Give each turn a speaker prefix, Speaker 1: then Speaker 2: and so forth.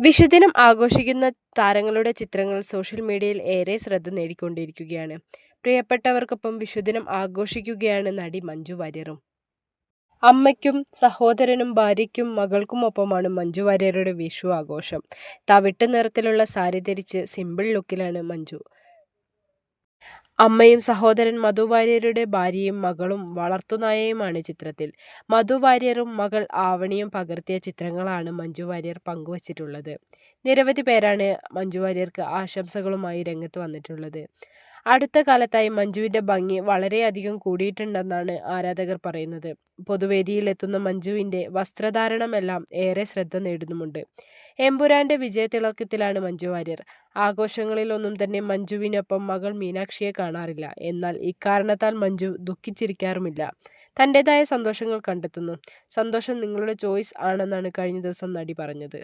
Speaker 1: വിഷുദിനം ആഘോഷിക്കുന്ന താരങ്ങളുടെ ചിത്രങ്ങൾ സോഷ്യൽ മീഡിയയിൽ ഏറെ ശ്രദ്ധ നേടിക്കൊണ്ടിരിക്കുകയാണ്. പ്രിയപ്പെട്ടവർക്കൊപ്പം വിഷുദിനം ആഘോഷിക്കുകയാണ് നടി മഞ്ജു വാര്യറും. അമ്മയ്ക്കും സഹോദരനും ഭാര്യയ്ക്കും മകൾക്കുമൊപ്പമാണ് മഞ്ജു വാര്യരുടെ വിഷു ആഘോഷം. തവിട്ട് നിറത്തിലുള്ള സാരി ധരിച്ച് സിമ്പിൾ ലുക്കിലാണ് മഞ്ജു. അമ്മയും സഹോദരൻ മധു വാര്യരുടെ ഭാര്യയും മകളും വളർത്തുനായയുമാണ് ചിത്രത്തിൽ. മധു വാര്യറും മകൾ ആവണിയും പകർത്തിയ ചിത്രങ്ങളാണ് മഞ്ജു വാര്യർ പങ്കുവച്ചിട്ടുള്ളത്. നിരവധി പേരാണ് മഞ്ജു വാര്യർക്ക് ആശംസകളുമായി രംഗത്ത് വന്നിട്ടുള്ളത്. അടുത്ത കാലത്തായി മഞ്ജുവിന്റെ ഭംഗി വളരെയധികം കൂടിയിട്ടുണ്ടെന്നാണ് ആരാധകർ പറയുന്നത്. പൊതുവേദിയിലെത്തുന്ന മഞ്ജുവിന്റെ വസ്ത്രധാരണമെല്ലാം ഏറെ ശ്രദ്ധ നേടുന്നുമുണ്ട്. എമ്പുരാന്റെ വിജയത്തിളക്കത്തിലാണ് മഞ്ജു വാര്യർ. ആഘോഷങ്ങളിലൊന്നും തന്നെ മഞ്ജുവിനൊപ്പം മകൾ മീനാക്ഷിയെ കാണാറില്ല. എന്നാൽ ഇക്കാരണത്താൽ മഞ്ജു ദുഃഖിച്ചിരിക്കാറുമില്ല. തന്റേതായ സന്തോഷങ്ങൾ കണ്ടെത്തുന്നു. സന്തോഷം നിങ്ങളുടെ ചോയ്സ് ആണെന്നാണ് കഴിഞ്ഞ ദിവസം നടി പറഞ്ഞത്.